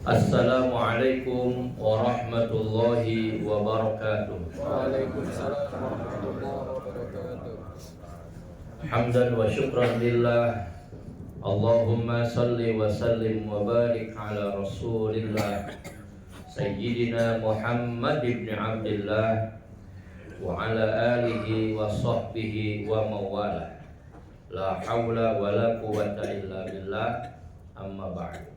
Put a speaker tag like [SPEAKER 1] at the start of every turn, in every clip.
[SPEAKER 1] Assalamualaikum warahmatullahi wabarakatuh.
[SPEAKER 2] Waalaikumsalam warahmatullahi wabarakatuh.
[SPEAKER 1] Hamdan wa syukran lillah. Allahumma salli wa sallim wa barik ala rasulillah Sayyidina Muhammad ibn Abdillah wa ala alihi wa sahbihi wa mawalah. La hawla wa la quwwata illa billah. Amma ba'du.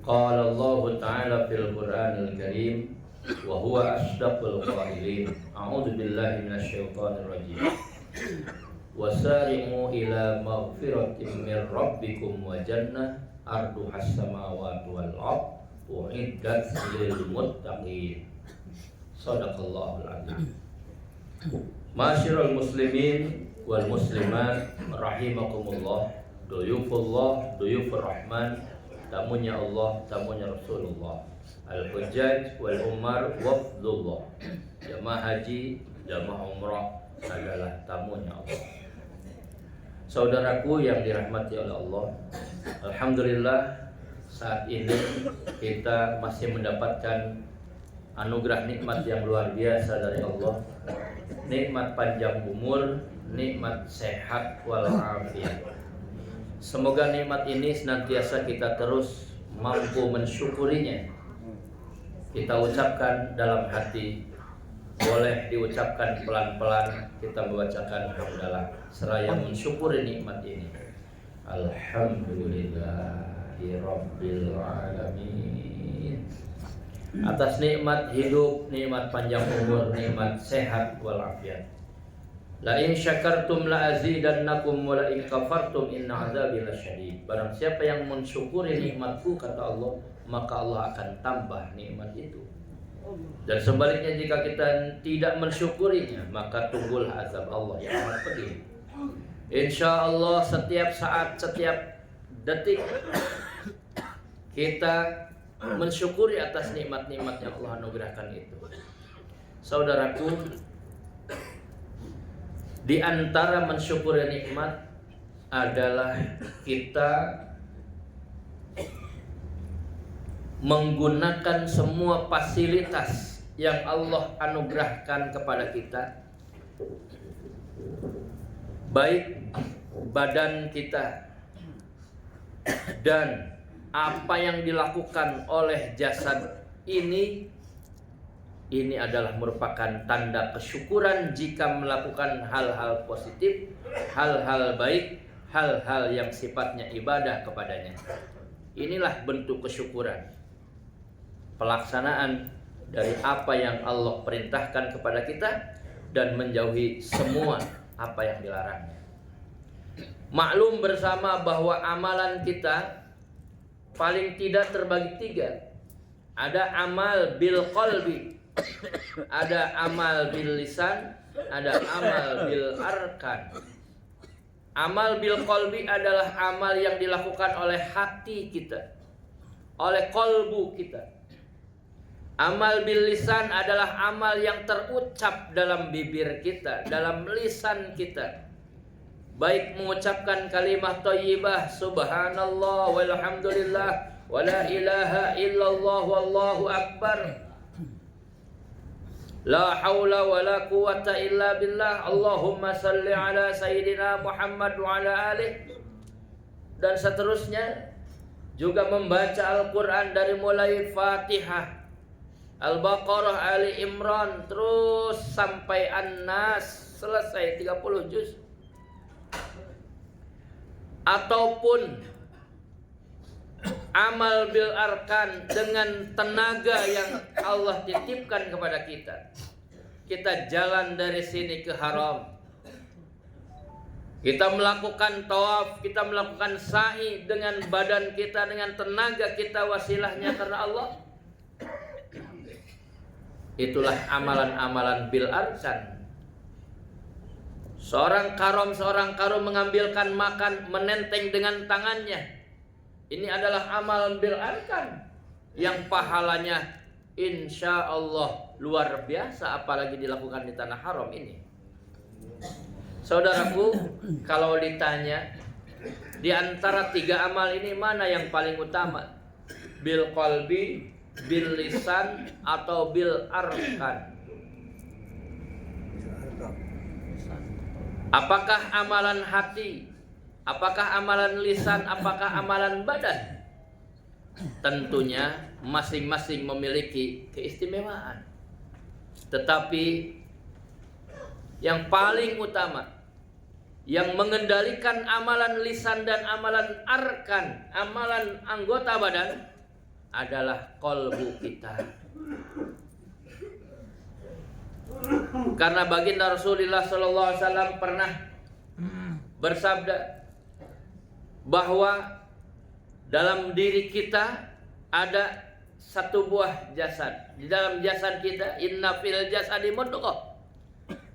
[SPEAKER 1] Qala Allah Ta'ala fil Qur'anil Karim wa huwa asdaqul qailin. A'udzu billahi minasy syaithanir rajim. Wasari'u ila maghfiratin min rabbikum wa jannah arduhas samawati wal ardh u'iddat lil muttaqin. Shadaqallahul azim. Ma'asyiral muslimin wal muslimat rahimakumullah, duyufullah, duyufur rahman, tamunya Allah, tamunya Rasulullah, al-hujjaj wal umar wafdullah, jamaah haji, jamaah umrah adalah tamunya Allah. Saudaraku yang dirahmati oleh Allah, alhamdulillah saat ini kita masih mendapatkan anugerah nikmat yang luar biasa dari Allah. Nikmat panjang umur, nikmat sehat walafiat. Semoga nikmat ini senantiasa kita terus mampu mensyukurinya. Kita ucapkan dalam hati, boleh diucapkan pelan-pelan. Kita membacakan hamdalah seraya mensyukuri nikmat ini. Alhamdulillahi rabbil alamin. Atas nikmat hidup, nikmat panjang umur, nikmat sehat walafiat. La in syakartum la azidannakum wa la in kafartum inna azabi lasyadid. Barang siapa yang mensyukuri nikmatku, kata Allah, maka Allah akan tambah nikmat itu. Dan sebaliknya jika kita tidak mensyukurinya, maka tunggulah azab Allah yang amat pedih. Insyaallah setiap saat, setiap detik kita mensyukuri atas nikmat-nikmat yang Allah anugerahkan itu. Saudaraku, di antara mensyukuri nikmat adalah kita menggunakan semua fasilitas yang Allah anugerahkan kepada kita, baik badan kita dan apa yang dilakukan oleh jasad ini adalah merupakan tanda kesyukuran jika melakukan hal-hal positif, hal-hal baik, hal-hal yang sifatnya ibadah kepadanya. Inilah bentuk kesyukuran, pelaksanaan dari apa yang Allah perintahkan kepada kita dan menjauhi semua apa yang dilarangnya. Maklum bersama bahwa amalan kita paling tidak terbagi tiga. Ada amal bil qalbi, ada amal bil lisan, ada amal bil arkan. Amal bil qalbi adalah amal yang dilakukan oleh hati kita, oleh kolbu kita. Amal bil lisan adalah amal yang terucap dalam bibir kita, dalam lisan kita. Baik mengucapkan kalimat thayyibah subhanallah walhamdulillah wala ilaha illallah wallahu akbar, la haula wala quwwata illa billah, Allahumma salli ala sayyidina Muhammad wa ala alihi, dan seterusnya. Juga membaca Al-Quran dari mulai Fatihah, Al-Baqarah, Ali Imran, terus sampai An-Nas, selesai 30 juz. Ataupun amal bil arkan dengan tenaga yang Allah titipkan kepada kita. Kita jalan dari sini ke haram, kita melakukan tawaf, kita melakukan sa'i dengan badan kita, dengan tenaga kita, wasilahnya karena Allah. Itulah amalan-amalan bil arkan. Seorang karom mengambilkan makan, menenteng dengan tangannya. Ini adalah amal bil arkan yang pahalanya insya Allah luar biasa, apalagi dilakukan di tanah haram ini. Saudaraku, kalau ditanya di antara tiga amal ini mana yang paling utama, bil qalbi, bil lisan, atau bil arkan? Apakah amalan hati? Apakah amalan lisan? Apakah amalan badan? Tentunya masing-masing memiliki keistimewaan. Tetapi yang paling utama, yang mengendalikan amalan lisan dan amalan arkan, amalan anggota badan, adalah qalbu kita. Karena baginda Rasulullah SAW pernah bersabda bahwa dalam diri kita ada satu buah jasad. Di dalam jasad kita, inna fil jasadi mudghah.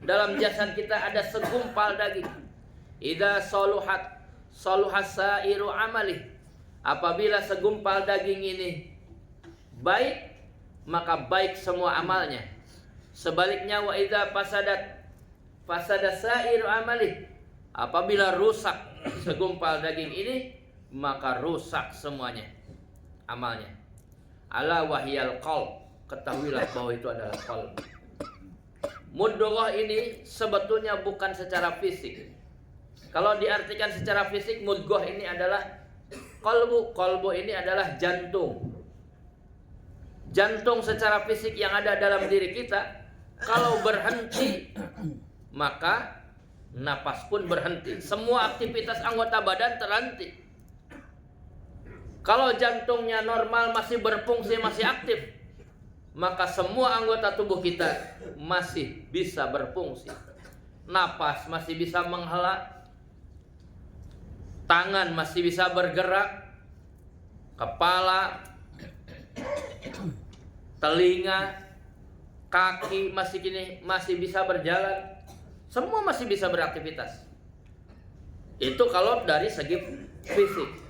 [SPEAKER 1] Dalam jasad kita ada segumpal daging. Idza saluhat saluhas sairu amali. Apabila segumpal daging ini baik, maka baik semua amalnya. Sebaliknya wa idza fasada sairu amali. Apabila rusak segumpal daging ini, maka rusak semuanya amalnya. Ala wahyal qalb, ketahuilah bahwa itu adalah qalb. Mudghah ini sebetulnya bukan secara fisik. Kalau diartikan secara fisik, mudghah ini adalah qalbu. Qalbu ini adalah jantung. Jantung secara fisik yang ada dalam diri kita, kalau berhenti, maka napas pun berhenti. Semua aktivitas anggota badan terhenti. Kalau jantungnya normal, masih berfungsi, masih aktif, maka semua anggota tubuh kita masih bisa berfungsi. Napas masih bisa menghela, tangan masih bisa bergerak, kepala, telinga, kaki masih bisa berjalan. Semua masih bisa beraktivitas. Itu kalau dari segi fisik.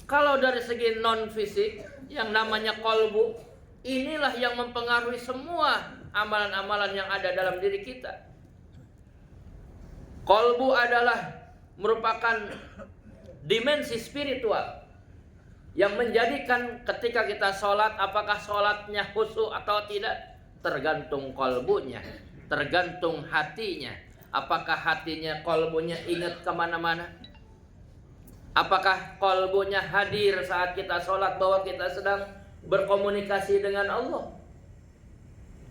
[SPEAKER 1] Kalau dari segi non fisik, yang namanya qalbu, inilah yang mempengaruhi semua amalan-amalan yang ada dalam diri kita. Qalbu adalah merupakan dimensi spiritual yang menjadikan ketika kita sholat, apakah sholatnya khusyuk atau tidak, tergantung qalbunya, tergantung hatinya. Apakah hatinya, qalbunya ingat kemana-mana? Apakah qalbunya hadir saat kita sholat bahwa kita sedang berkomunikasi dengan Allah?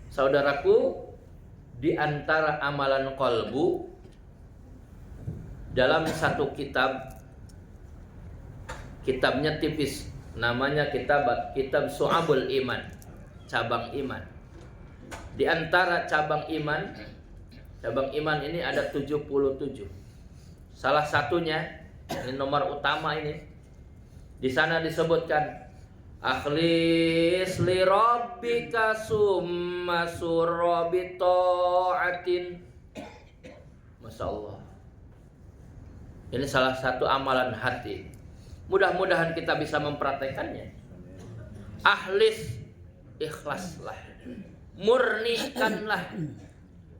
[SPEAKER 1] Saudaraku, di antara amalan qalbu, dalam satu kitabnya tipis, namanya kitab Syu'abul Iman, cabang iman. Di antara cabang iman ini ada 77. Salah satunya, ini nomor utama ini, di sana disebutkan akhlis li rabbika summa surra bi ta'atin. Masya Allah. Ini salah satu amalan hati. Mudah-mudahan kita bisa mempraktekannya. Akhlis, ikhlaslah, murnikanlah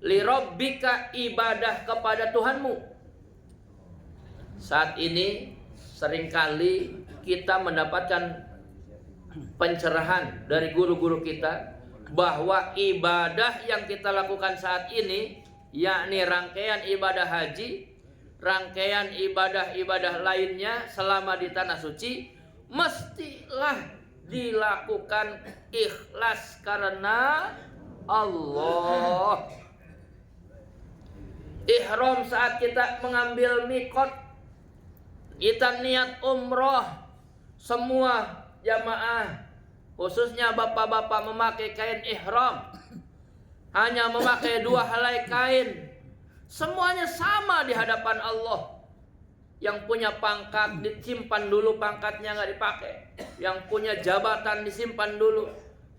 [SPEAKER 1] li rabbika, ibadah kepada Tuhanmu. Saat ini seringkali kita mendapatkan pencerahan dari guru-guru kita bahwa ibadah yang kita lakukan saat ini, yakni rangkaian ibadah haji, rangkaian ibadah-ibadah lainnya selama di tanah suci, mestilah dilakukan ikhlas karena Allah. Ihram saat kita mengambil mikot, kita niat umroh, semua jamaah, khususnya bapak-bapak memakai kain ihram, hanya memakai 2 helai kain. Semuanya sama di hadapan Allah. Yang punya pangkat disimpan dulu, pangkatnya nggak dipakai. Yang punya jabatan disimpan dulu.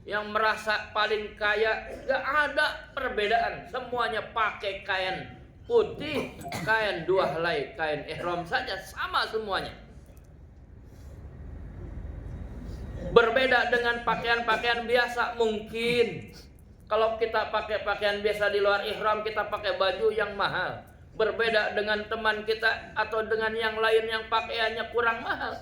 [SPEAKER 1] Yang merasa paling kaya, nggak ada perbedaan. Semuanya pakai kain putih, kain 2 helai, kain ihram saja, sama semuanya. Berbeda dengan pakaian-pakaian biasa mungkin. Kalau kita pakai pakaian biasa di luar ihram, kita pakai baju yang mahal. Berbeda dengan teman kita atau dengan yang lain yang pakaiannya kurang mahal.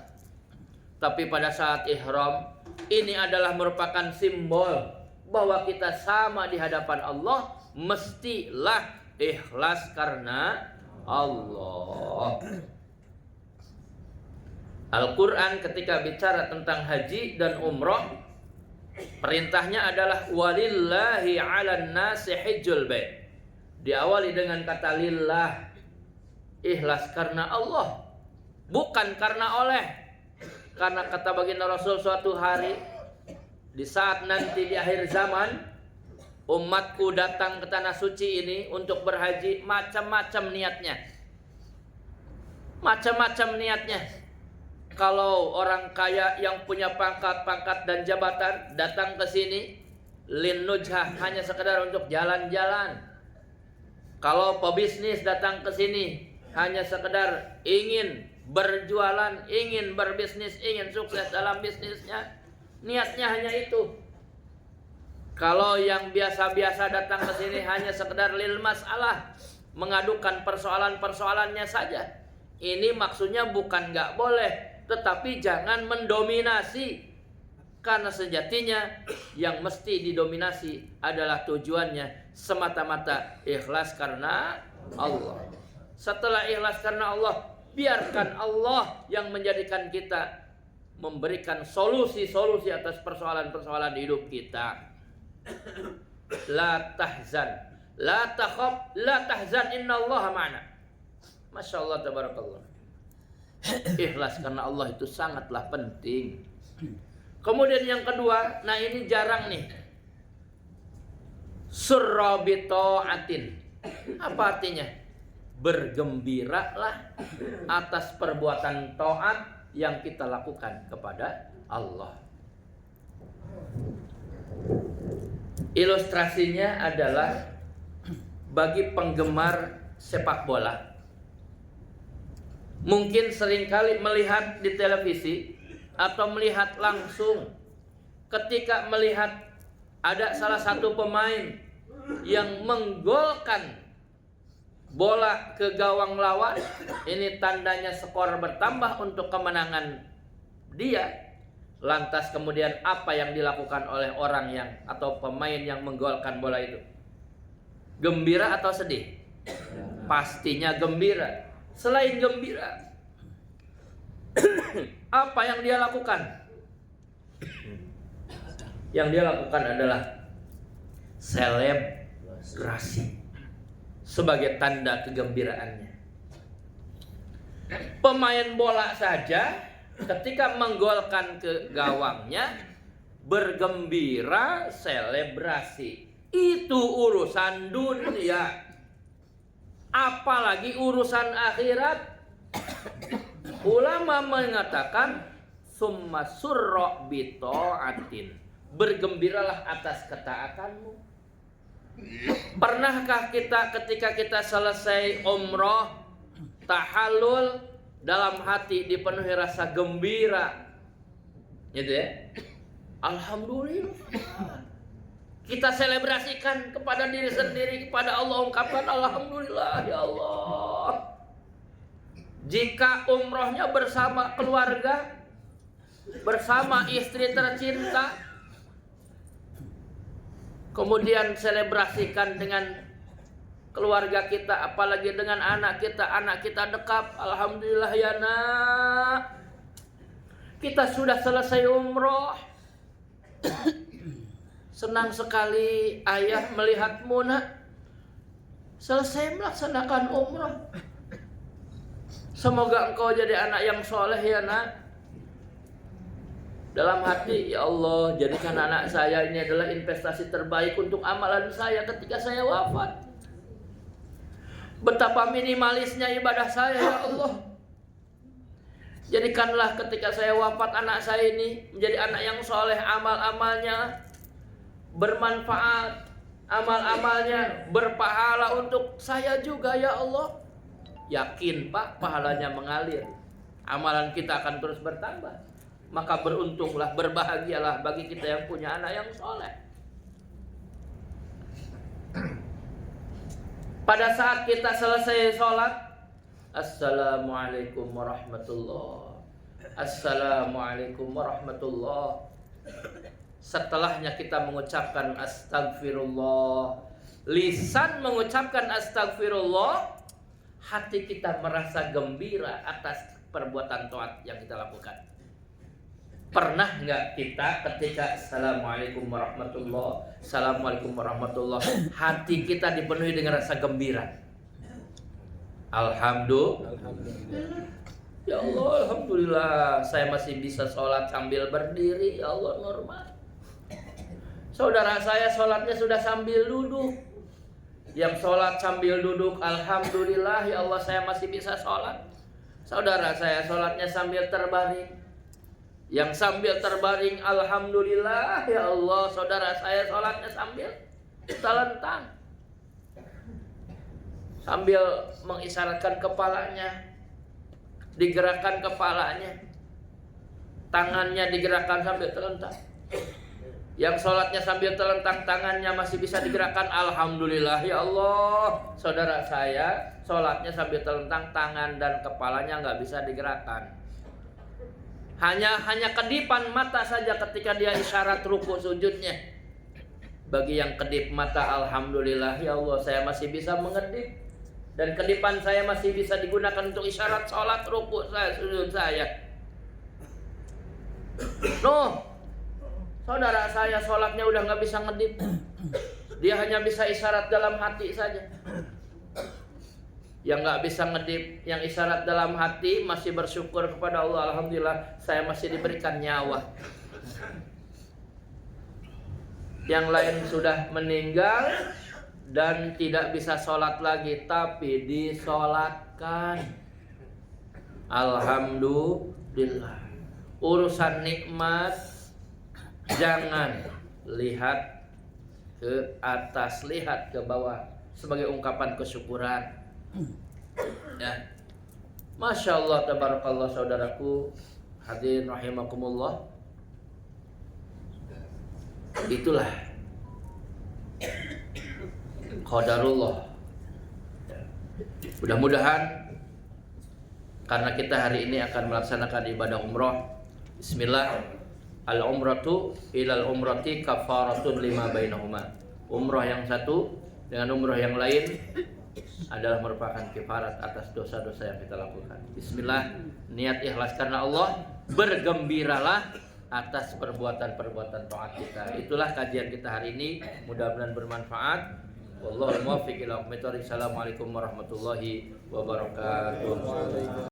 [SPEAKER 1] Tapi pada saat ihram, Ini adalah merupakan simbol bahwa kita sama di hadapan Allah, mestilah ikhlas karena Allah. Al-Quran ketika bicara tentang haji dan umroh, perintahnya adalah walillahi 'alan nasi hijjul bait. Diawali dengan kata lillah, ikhlas karena Allah, bukan karena oleh. Karena kata baginda Rasul, suatu hari di saat nanti di akhir zaman, umatku datang ke tanah suci ini untuk berhaji, macam-macam niatnya. Macam-macam niatnya. Kalau orang kaya yang punya pangkat-pangkat dan jabatan datang ke sini, lin nujhah, hanya sekedar untuk jalan-jalan. Kalau pebisnis datang ke sini, hanya sekedar ingin berjualan, ingin berbisnis, ingin sukses dalam bisnisnya, niatnya hanya itu. Kalau yang biasa-biasa datang ke sini hanya sekedar lil masalah, mengadukan persoalan-persoalannya saja. Ini maksudnya bukan nggak boleh, tetapi jangan mendominasi. Karena sejatinya yang mesti didominasi adalah tujuannya semata-mata ikhlas karena Allah. Setelah ikhlas karena Allah, biarkan Allah yang menjadikan kita, memberikan solusi-solusi atas persoalan-persoalan hidup kita. La tahzan, la takhaf, la tahzan, innallaha ma'ana. Masya Allah, tabarakallah. Ikhlas karena Allah itu sangatlah penting. Kemudian yang kedua, nah ini jarang nih, surra bi ta'atin. Apa artinya? Bergembiralah atas perbuatan taat yang kita lakukan kepada Allah. Ilustrasinya adalah bagi penggemar sepak bola. Mungkin seringkali melihat di televisi atau melihat langsung, ketika melihat ada salah satu pemain yang menggolkan bola ke gawang lawan, ini tandanya skor bertambah untuk kemenangan dia. Lantas kemudian apa yang dilakukan oleh orang yang atau pemain yang menggolkan bola itu? Gembira atau sedih? Pastinya gembira. Selain gembira, apa yang dia lakukan? Yang dia lakukan adalah selebrasi sebagai tanda kegembiraannya. Pemain bola saja ketika menggolkan ke gawangnya bergembira, selebrasi. Itu urusan dunia, apalagi urusan akhirat. Ulama mengatakan summa surra bi ta'atin, bergembiralah atas ketaatanmu. Pernahkah kita ketika kita selesai umroh, tahallul, dalam hati dipenuhi rasa gembira, gitu ya? Alhamdulillah. Kita selebrasikan kepada diri sendiri, kepada Allah, ungkapkan alhamdulillah ya Allah. Jika umrohnya bersama keluarga, bersama istri tercinta, kemudian selebrasikan dengan keluarga kita, apalagi dengan anak kita dekat. Alhamdulillah ya nak, kita sudah selesai umroh. Senang sekali ayah melihatmu nak, selesai melaksanakan umroh. Semoga engkau jadi anak yang soleh ya nak. Dalam hati, ya Allah, jadikan anak saya ini adalah investasi terbaik untuk amalan saya ketika saya wafat. Betapa minimalisnya ibadah saya ya Allah. Jadikanlah ketika saya wafat anak saya ini menjadi anak yang soleh, amal-amalnya bermanfaat, amal-amalnya berpahala untuk saya juga ya Allah. Yakin Pak, pahalanya mengalir, amalan kita akan terus bertambah. Maka beruntunglah, berbahagialah bagi kita yang punya anak yang soleh. Pada saat kita selesai sholat, Assalamualaikum warahmatullahi, Assalamualaikum warahmatullahi, Setelahnya kita mengucapkan astagfirullah, lisan mengucapkan astagfirullah, hati kita merasa gembira atas perbuatan taat yang kita lakukan. Pernah nggak kita ketika assalamualaikum warahmatullah, hati kita dipenuhi dengan rasa gembira? Alhamdulillah. Ya Allah, alhamdulillah saya masih bisa sholat sambil berdiri. Ya Allah, normal. Saudara saya sholatnya sudah sambil duduk. Yang sholat sambil duduk, alhamdulillah, ya Allah saya masih bisa sholat. Saudara saya sholatnya sambil terbaring. Yang sambil terbaring, alhamdulillah, ya Allah, saudara saya sholatnya sambil telentang, sambil mengisyaratkan kepalanya, digerakkan kepalanya, tangannya digerakkan sambil telentang. Yang sholatnya sambil telentang, tangannya masih bisa digerakkan, alhamdulillah, ya Allah, saudara saya sholatnya sambil telentang, tangan dan kepalanya nggak bisa digerakkan. Hanya kedipan mata saja ketika dia isyarat ruku sujudnya. Bagi yang kedip mata, alhamdulillah, ya Allah saya masih bisa mengedip, dan kedipan saya masih bisa digunakan untuk isyarat sholat ruku saya, sujud saya. Saudara saya sholatnya udah nggak bisa ngedip, dia hanya bisa isyarat dalam hati saja. Yang nggak bisa ngedip, yang isyarat dalam hati masih bersyukur kepada Allah, alhamdulillah saya masih diberikan nyawa. Yang lain sudah meninggal dan tidak bisa sholat lagi, tapi disolatkan, alhamdulillah. Urusan nikmat jangan lihat ke atas, lihat ke bawah sebagai ungkapan kesyukuran. Ya. Masya Allah, tabarakallah, saudaraku hadirin rahimakumullah. Itulah qadarullah. Mudah-mudahan karena kita hari ini akan melaksanakan ibadah umroh, bismillah, al-umratu ilal umrati kafaratun lima bainahuma. Umroh yang satu dengan umroh yang lain adalah merupakan kifarat atas dosa-dosa yang kita lakukan. Bismillah, niat ikhlas karena Allah, bergembiralah atas perbuatan-perbuatan taat kita. Itulah kajian kita hari ini, mudah-mudahan bermanfaat. Wallahul muwaffiq ila aqwamit thoriq. Assalamualaikum warahmatullahi wabarakatuh.